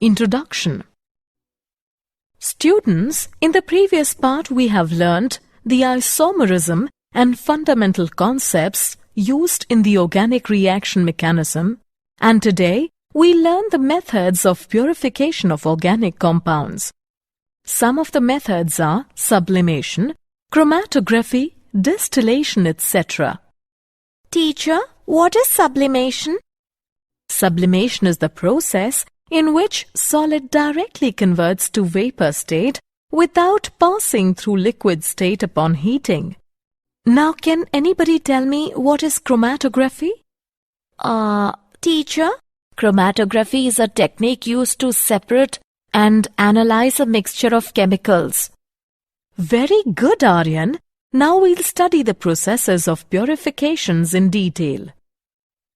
Introduction. Students, in the previous part we have learnt the isomerism and fundamental concepts used in the organic reaction mechanism, and today we learn the methods of purification of organic compounds. Some of the methods are sublimation, chromatography, distillation, etc. Teacher, what is sublimation? Sublimation is the process in which solid directly converts to vapor state without passing through liquid state upon heating. Now, can anybody tell me what is chromatography? Teacher, chromatography is a technique used to separate and analyze a mixture of chemicals. Very good, Aryan. Now we'll study the processes of purifications in detail.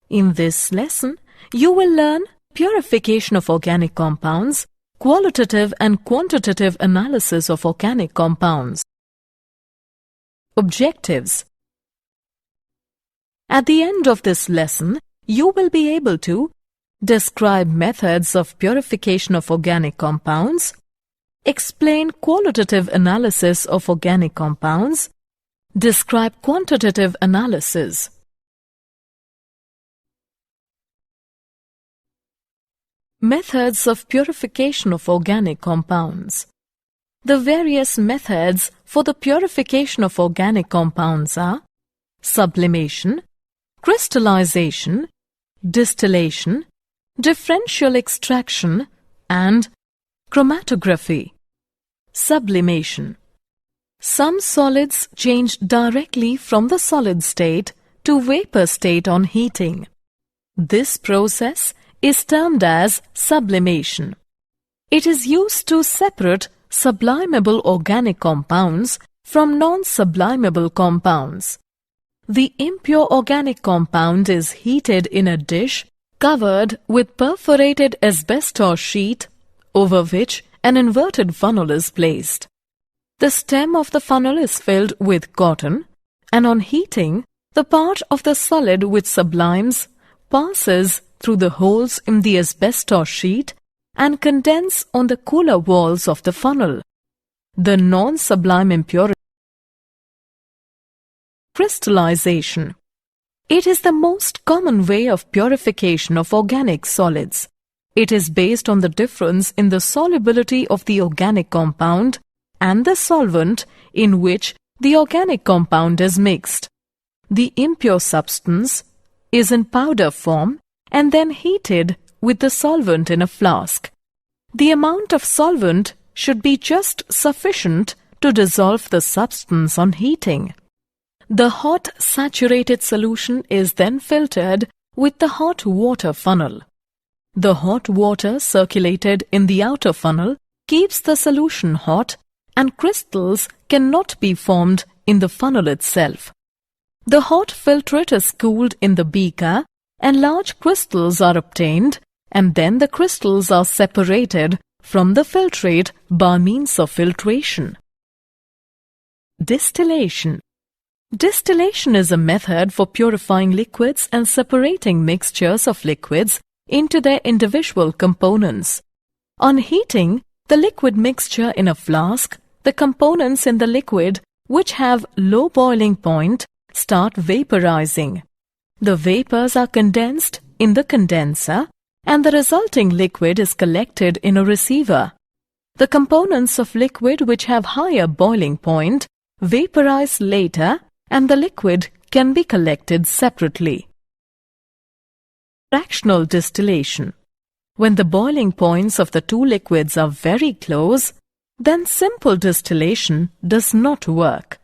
In this lesson, you will learn purification of organic compounds, qualitative and quantitative analysis of organic compounds. Objectives. At the end of this lesson, you will be able to describe methods of purification of organic compounds, explain qualitative analysis of organic compounds, describe quantitative analysis. Methods of purification of organic compounds. The various methods for the purification of organic compounds are sublimation, crystallization, distillation, differential extraction, and chromatography. Sublimation. Some solids change directly from the solid state to vapor state on heating. This process is termed as sublimation. It is used to separate sublimable organic compounds from non-sublimable compounds. The impure organic compound is heated in a dish covered with perforated asbestos sheet over which an inverted funnel is placed. The stem of the funnel is filled with cotton, and on heating, the part of the solid which sublimes passes through the holes in the asbestos sheet and condense on the cooler walls of the funnel. The non-sublime impurity. Crystallization. It is the most common way of purification of organic solids. It is based on the difference in the solubility of the organic compound and the solvent in which the organic compound is mixed. The impure substance is in powder form and then heated with the solvent in a flask. The amount of solvent should be just sufficient to dissolve the substance on heating. The hot saturated solution is then filtered with the hot water funnel. The hot water circulated in the outer funnel keeps the solution hot, and crystals cannot be formed in the funnel itself. The hot filtrate is cooled in the beaker and large crystals are obtained, and then the crystals are separated from the filtrate by means of filtration. Distillation. Distillation is a method for purifying liquids and separating mixtures of liquids into their individual components. On heating the liquid mixture in a flask, the components in the liquid which have low boiling point start vaporizing. The vapors are condensed in the condenser and the resulting liquid is collected in a receiver. The components of liquid which have higher boiling point vaporize later and the liquid can be collected separately. Fractional distillation. When the boiling points of the two liquids are very close, then simple distillation does not work.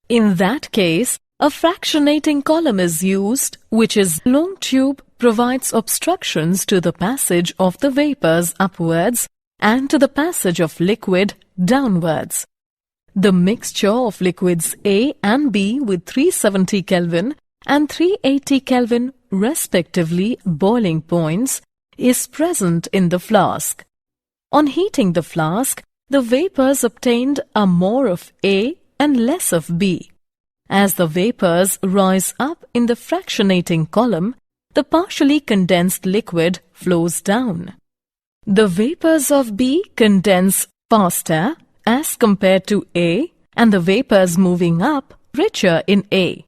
In that case, a fractionating column is used, which is long tube provides obstructions to the passage of the vapors upwards and to the passage of liquid downwards. The mixture of liquids A and B with 370 Kelvin and 380 Kelvin respectively boiling points is present in the flask. On heating the flask, the vapors obtained are more of A and less of B. As the vapors rise up in the fractionating column, the partially condensed liquid flows down. The vapors of B condense faster as compared to A, and the vapors moving up richer in A.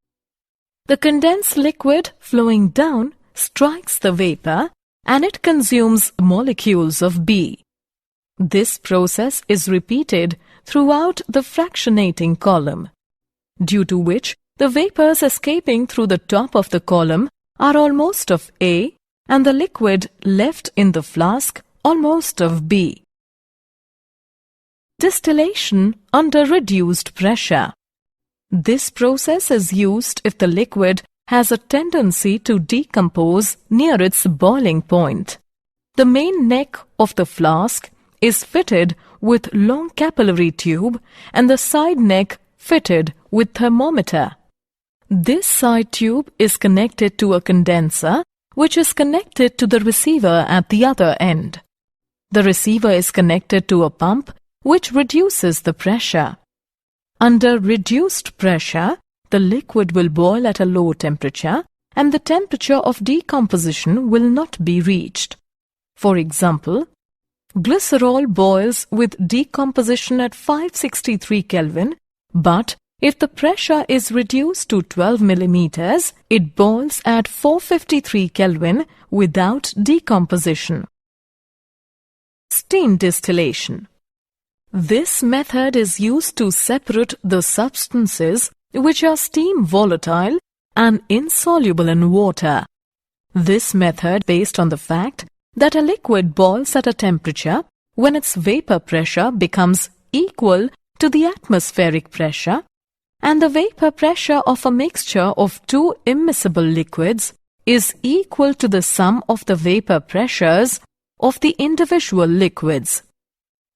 The condensed liquid flowing down strikes the vapor and it consumes molecules of B. This process is repeated throughout the fractionating column, due to which the vapors escaping through the top of the column are almost of A and the liquid left in the flask almost of B. Distillation under reduced pressure. This process is used if the liquid has a tendency to decompose near its boiling point. The main neck of the flask is fitted with long capillary tube and the side neck fitted with thermometer. This side tube is connected to a condenser which is connected to the receiver at the other end. The receiver is connected to a pump which reduces the pressure. Under reduced pressure, the liquid will boil at a low temperature and the temperature of decomposition will not be reached. For example, glycerol boils with decomposition at 563 Kelvin, but if the pressure is reduced to 12 millimeters, it boils at 453 Kelvin without decomposition. Steam distillation. This method is used to separate the substances which are steam volatile and insoluble in water. This method based on the fact that a liquid boils at a temperature when its vapor pressure becomes equal to the atmospheric pressure and the vapor pressure of a mixture of two immiscible liquids is equal to the sum of the vapor pressures of the individual liquids.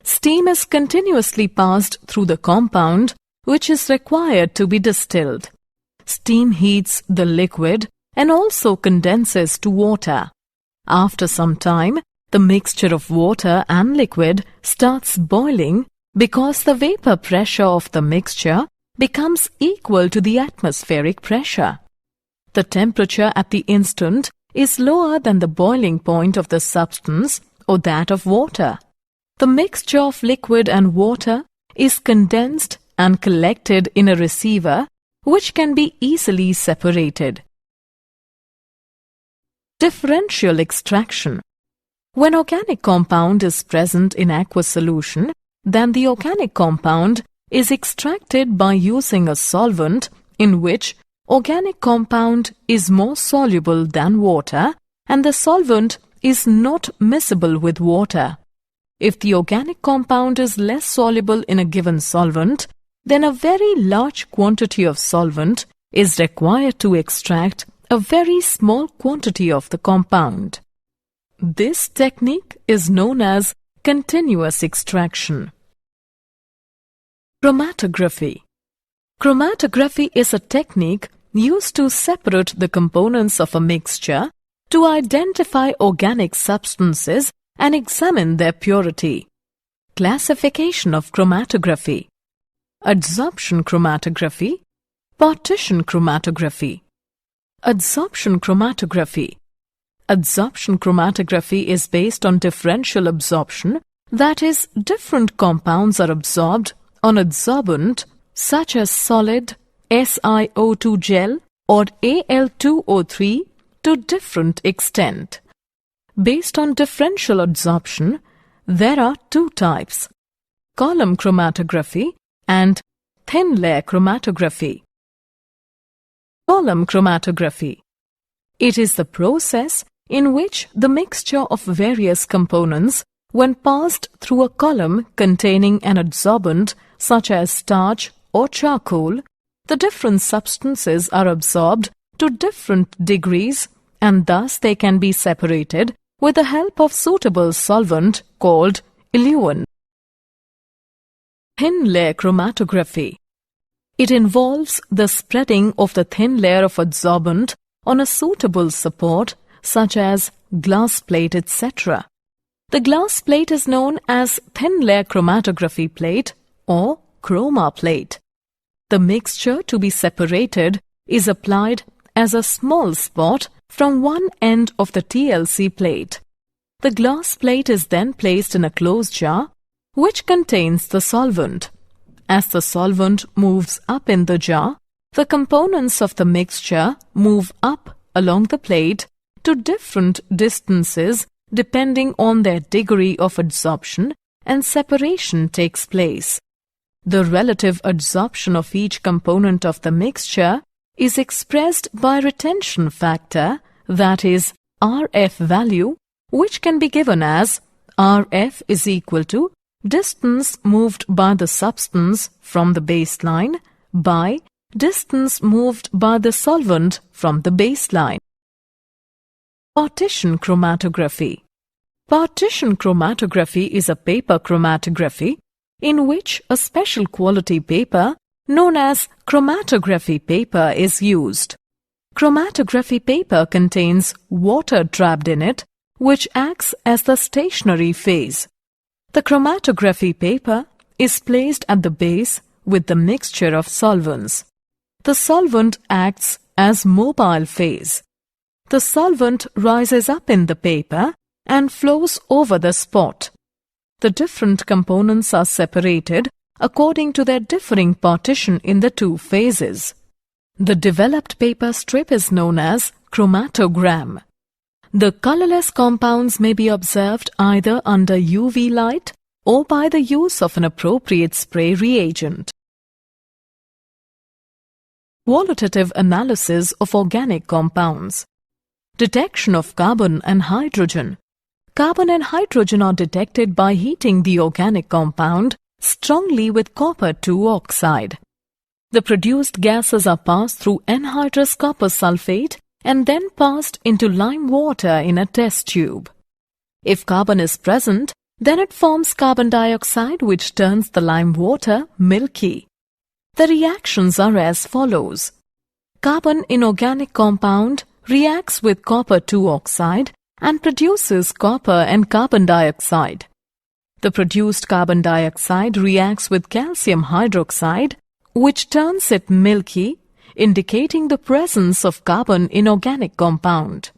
Steam is continuously passed through the compound which is required to be distilled. Steam heats the liquid and also condenses to water. After some time, the mixture of water and liquid starts boiling because the vapor pressure of the mixture becomes equal to the atmospheric pressure. The temperature at the instant is lower than the boiling point of the substance or that of water. The mixture of liquid and water is condensed and collected in a receiver which can be easily separated. Differential extraction. When organic compound is present in aqueous solution, then the organic compound is extracted by using a solvent in which organic compound is more soluble than water and the solvent is not miscible with water. If the organic compound is less soluble in a given solvent, then a very large quantity of solvent is required to extract a very small quantity of the compound. This technique is known as continuous extraction. Chromatography. Chromatography is a technique used to separate the components of a mixture to identify organic substances and examine their purity. Classification of chromatography. Adsorption chromatography. Partition chromatography. Adsorption chromatography. Adsorption chromatography is based on differential absorption, that is, different compounds are absorbed on adsorbent such as solid SiO2 gel or Al2O3 to different extent. Based on differential adsorption, there are two types: column chromatography and thin layer chromatography. Column chromatography. It is the process in which the mixture of various components, when passed through a column containing an adsorbent such as starch or charcoal, the different substances are absorbed to different degrees and thus they can be separated with the help of suitable solvent called eluent. Thin layer chromatography. It involves the spreading of the thin layer of adsorbent on a suitable support such as glass plate, etc. The glass plate is known as thin layer chromatography plate or chroma plate. The mixture to be separated is applied as a small spot from one end of the TLC plate. The glass plate is then placed in a closed jar which contains the solvent. As the solvent moves up in the jar, the components of the mixture move up along the plate to different distances depending on their degree of adsorption, and separation takes place. The relative adsorption of each component of the mixture is expressed by retention factor, that is RF value, which can be given as RF is equal to distance moved by the substance from the baseline by distance moved by the solvent from the baseline. Partition chromatography. Partition chromatography is a paper chromatography in which a special quality paper known as chromatography paper is used. Chromatography paper contains water trapped in it, which acts as the stationary phase. The chromatography paper is placed at the base with the mixture of solvents. The solvent acts as mobile phase. The solvent rises up in the paper and flows over the spot. The different components are separated according to their differing partition in the two phases. The developed paper strip is known as chromatogram. The colorless compounds may be observed either under UV light or by the use of an appropriate spray reagent. Qualitative analysis of organic compounds. Detection of carbon and hydrogen. Carbon and hydrogen are detected by heating the organic compound strongly with copper-2 oxide. The produced gases are passed through anhydrous copper sulfate and then passed into lime water in a test tube. If carbon is present, then it forms carbon dioxide, which turns the lime water milky. The reactions are as follows. Carbon in organic compound reacts with copper-2 oxide and produces copper and carbon dioxide. The produced carbon dioxide reacts with calcium hydroxide, which turns it milky, indicating the presence of carbon in organic compound.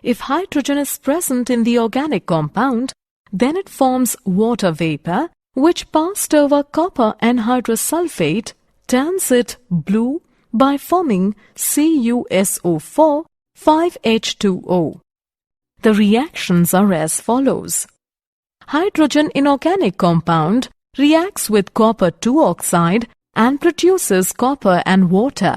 If hydrogen is present in the organic compound, then it forms water vapor, which passed over copper anhydrous sulfate turns it blue by forming CuSO4 5H2O. The reactions are as follows. Hydrogen in organic compound reacts with copper-2 oxide and produces copper and water.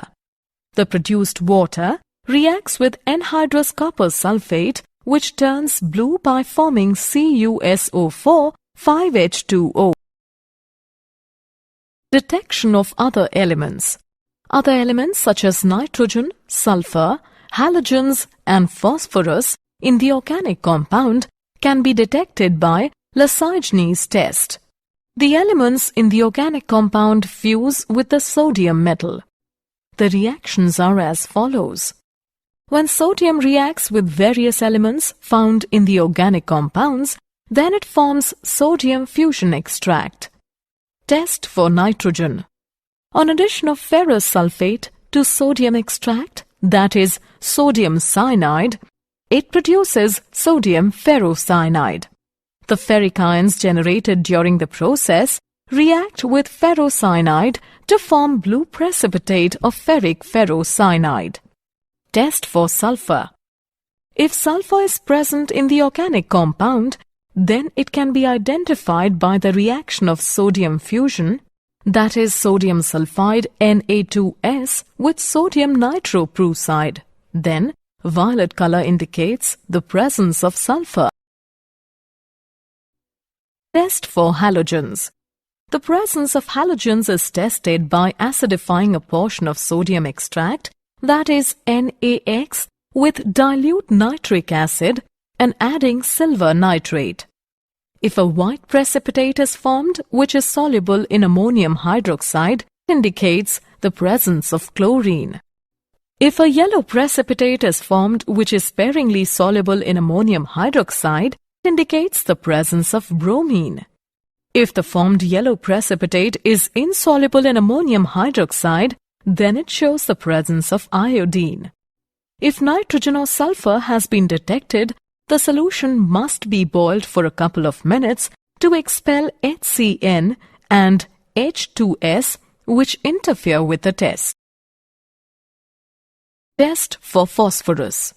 The produced water reacts with anhydrous copper sulfate, which turns blue by forming CuSO4 5H2O. Detection of other elements. Other elements such as nitrogen, sulfur, halogens and phosphorus in the organic compound can be detected by Lasigene's test. The elements in the organic compound fuse with the sodium metal. The reactions are as follows. When sodium reacts with various elements found in the organic compounds, then it forms sodium fusion extract. Test for nitrogen. On addition of ferrous sulfate to sodium extract, that is sodium cyanide, it produces sodium ferrocyanide. The ferric ions generated during the process react with ferrocyanide to form blue precipitate of ferric ferrocyanide. Test for sulfur. If sulfur is present in the organic compound, then it can be identified by the reaction of sodium fusion, that is sodium sulfide Na2S with sodium nitroprusside. Then, violet color indicates the presence of sulfur. Test for halogens. The presence of halogens is tested by acidifying a portion of sodium extract, that is NaX, with dilute nitric acid and adding silver nitrate. If a white precipitate is formed which is soluble in ammonium hydroxide, it indicates the presence of chlorine. If a yellow precipitate is formed which is sparingly soluble in ammonium hydroxide, it indicates the presence of bromine. If the formed yellow precipitate is insoluble in ammonium hydroxide, then it shows the presence of iodine. If nitrogen or sulfur has been detected, the solution must be boiled for a couple of minutes to expel HCN and H2S which interfere with the test. Test for phosphorus.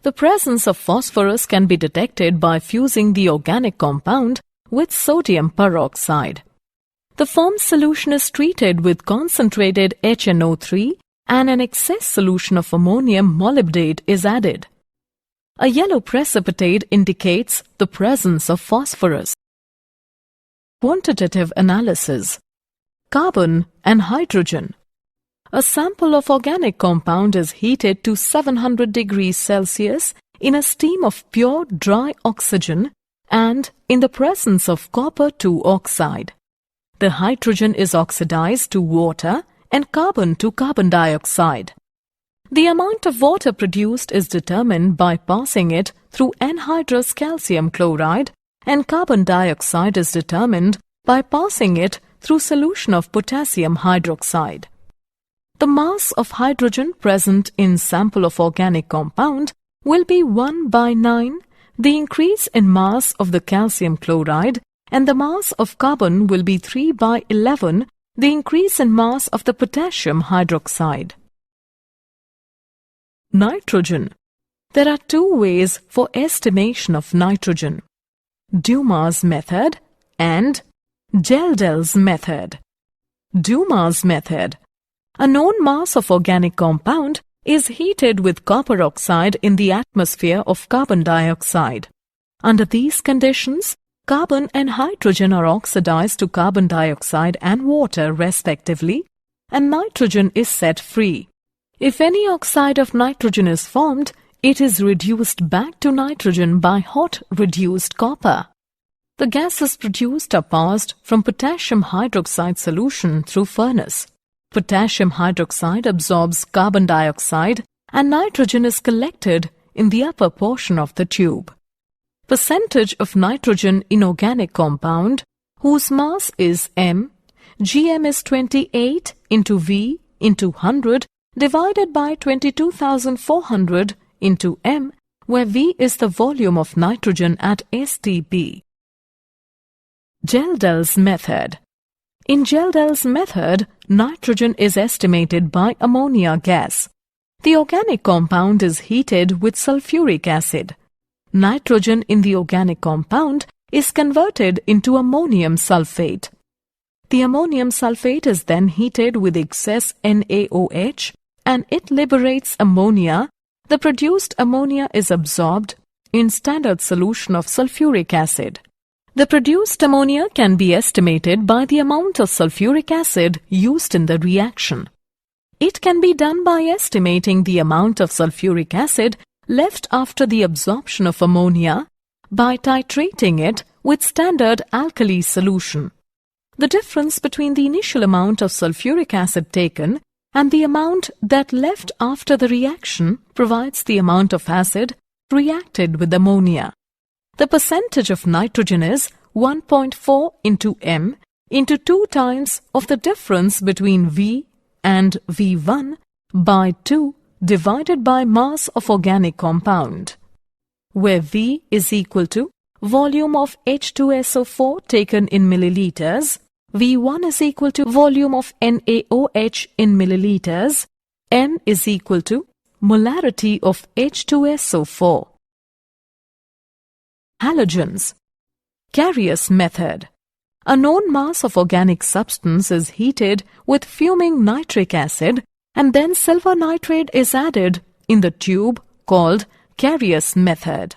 The presence of phosphorus can be detected by fusing the organic compound with sodium peroxide. The formed solution is treated with concentrated HNO3 and an excess solution of ammonium molybdate is added. A yellow precipitate indicates the presence of phosphorus. Quantitative analysis. Carbon and hydrogen. A sample of organic compound is heated to 700 degrees Celsius in a steam of pure dry oxygen and in the presence of copper-2 oxide. The hydrogen is oxidized to water and carbon to carbon dioxide. The amount of water produced is determined by passing it through anhydrous calcium chloride, and carbon dioxide is determined by passing it through solution of potassium hydroxide. The mass of hydrogen present in sample of organic compound will be 1/9, the increase in mass of the calcium chloride, and the mass of carbon will be 3/11, the increase in mass of the potassium hydroxide. Nitrogen. There are two ways for estimation of nitrogen: Dumas method and Kjeldahl's method. Dumas method. A known mass of organic compound is heated with copper oxide in the atmosphere of carbon dioxide. Under these conditions, carbon and hydrogen are oxidized to carbon dioxide and water respectively, and nitrogen is set free. If any oxide of nitrogen is formed, it is reduced back to nitrogen by hot reduced copper. The gases produced are passed from potassium hydroxide solution through furnace. Potassium hydroxide absorbs carbon dioxide and nitrogen is collected in the upper portion of the tube. Percentage of nitrogen in organic compound whose mass is m, Gm is 28 into V into 100 divided by 22,400 into m, where V is the volume of nitrogen at STP. Kjeldahl's method. In Kjeldahl's method, nitrogen is estimated by ammonia gas. The organic compound is heated with sulfuric acid. Nitrogen in the organic compound is converted into ammonium sulfate. The ammonium sulfate is then heated with excess NaOH and it liberates ammonia. The produced ammonia is absorbed in standard solution of sulfuric acid. The produced ammonia can be estimated by the amount of sulfuric acid used in the reaction. It can be done by estimating the amount of sulfuric acid left after the absorption of ammonia by titrating it with standard alkali solution. The difference between the initial amount of sulfuric acid taken and the amount that left after the reaction provides the amount of acid reacted with ammonia. The percentage of nitrogen is 1.4 into m into 2 times of the difference between V and V1 by 2 divided by mass of organic compound, where V is equal to volume of H2SO4 taken in milliliters, V1 is equal to volume of NaOH in milliliters, m is equal to molarity of H2SO4. Halogens. Carius method. A known mass of organic substance is heated with fuming nitric acid and then silver nitrate is added in the tube called Carius method.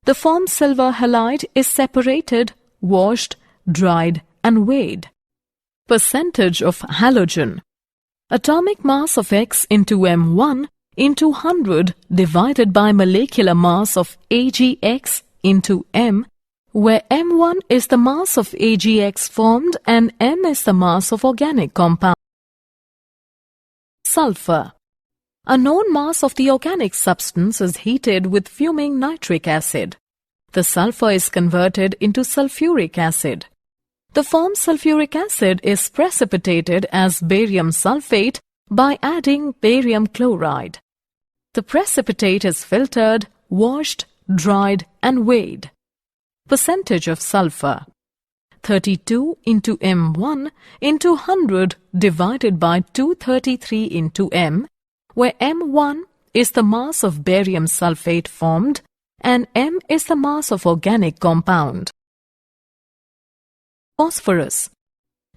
The formed silver halide is separated, washed, dried and weighed. Percentage of halogen. Atomic mass of X into M1 into 100 divided by molecular mass of AgX into M, where M1 is the mass of AgX formed and M is the mass of organic compound. Sulfur. A known mass of the organic substance is heated with fuming nitric acid. The sulfur is converted into sulfuric acid. The formed sulfuric acid is precipitated as barium sulfate by adding barium chloride. The precipitate is filtered, washed, dried and weighed. Percentage of sulfur: 32 into M1 into 100 divided by 233 into M, where M1 is the mass of barium sulfate formed and M is the mass of organic compound. Phosphorus: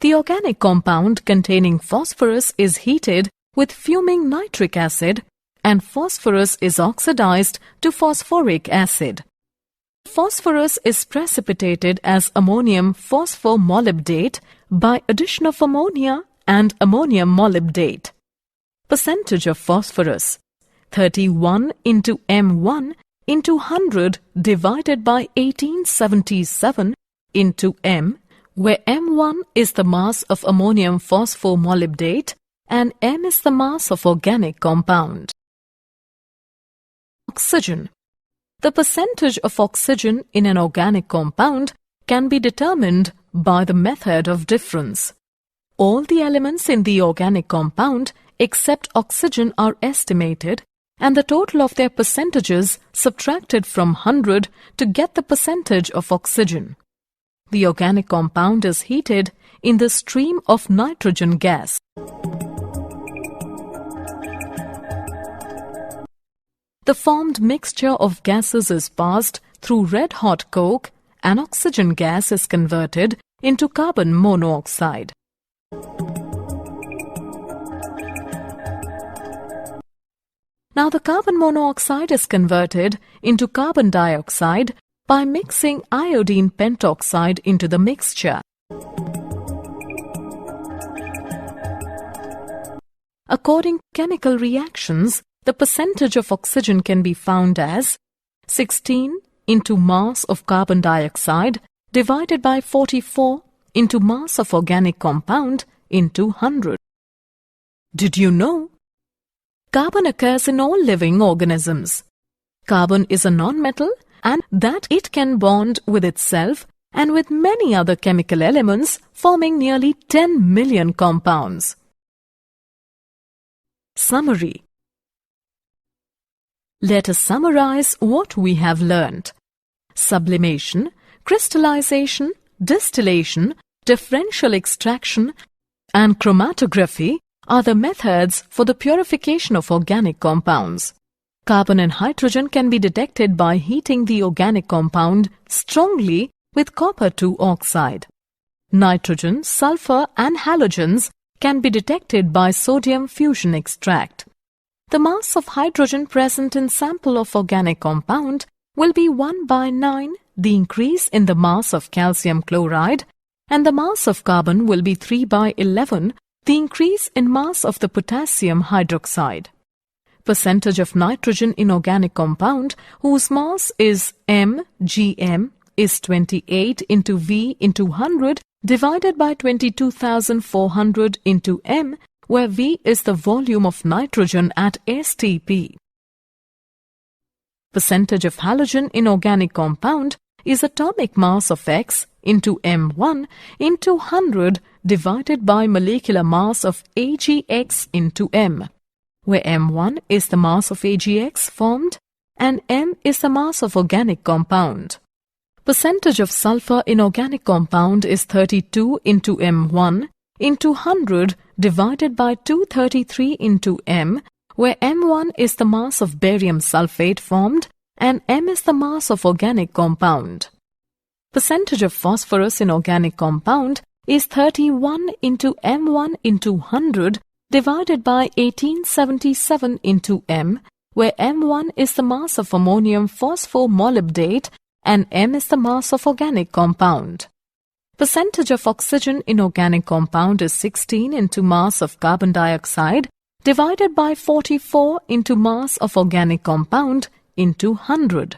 the organic compound containing phosphorus is heated with fuming nitric acid and phosphorus is oxidized to phosphoric acid. Phosphorus is precipitated as ammonium phosphomolybdate by addition of ammonia and ammonium molybdate. Percentage of phosphorus: 31 into M1 into 100 divided by 1877 into M, where M1 is the mass of ammonium phosphomolybdate and M is the mass of organic compound. Oxygen: the percentage of oxygen in an organic compound can be determined by the method of difference. All the elements in the organic compound except oxygen are estimated and the total of their percentages subtracted from 100 to get the percentage of oxygen. The organic compound is heated in the stream of nitrogen gas. The formed mixture of gases is passed through red-hot coke and oxygen gas is converted into carbon monoxide. Now the carbon monoxide is converted into carbon dioxide by mixing iodine pentoxide into the mixture. According to chemical reactions, the percentage of oxygen can be found as 16 into mass of carbon dioxide divided by 44 into mass of organic compound into 100. Did you know? Carbon occurs in all living organisms. Carbon is a non-metal and that it can bond with itself and with many other chemical elements, forming nearly 10 million compounds. Summary: let us summarize what we have learnt. Sublimation, crystallization, distillation, differential extraction, and chromatography are the methods for the purification of organic compounds. Carbon and hydrogen can be detected by heating the organic compound strongly with copper-2 oxide. Nitrogen, sulfur, and halogens can be detected by sodium fusion extract. The mass of hydrogen present in sample of organic compound will be 1/9, the increase in the mass of calcium chloride, and the mass of carbon will be 3/11, the increase in mass of the potassium hydroxide. Percentage of nitrogen in organic compound whose mass is mgm is 28 into V into 100 divided by 22,400 into m, where V is the volume of nitrogen at STP. Percentage of halogen in organic compound is atomic mass of X into M1 into 100 divided by molecular mass of AgX into M, where M1 is the mass of AgX formed and M is the mass of organic compound. Percentage of sulfur in organic compound is 32 into M1 into 100 divided by 233 into M, where M1 is the mass of barium sulfate formed and M is the mass of organic compound. Percentage of phosphorus in organic compound is 31 into M1 into 100 divided by 1877 into M, where M1 is the mass of ammonium phosphomolybdate and M is the mass of organic compound. Percentage of oxygen in organic compound is 16 into mass of carbon dioxide divided by 44 into mass of organic compound into 100.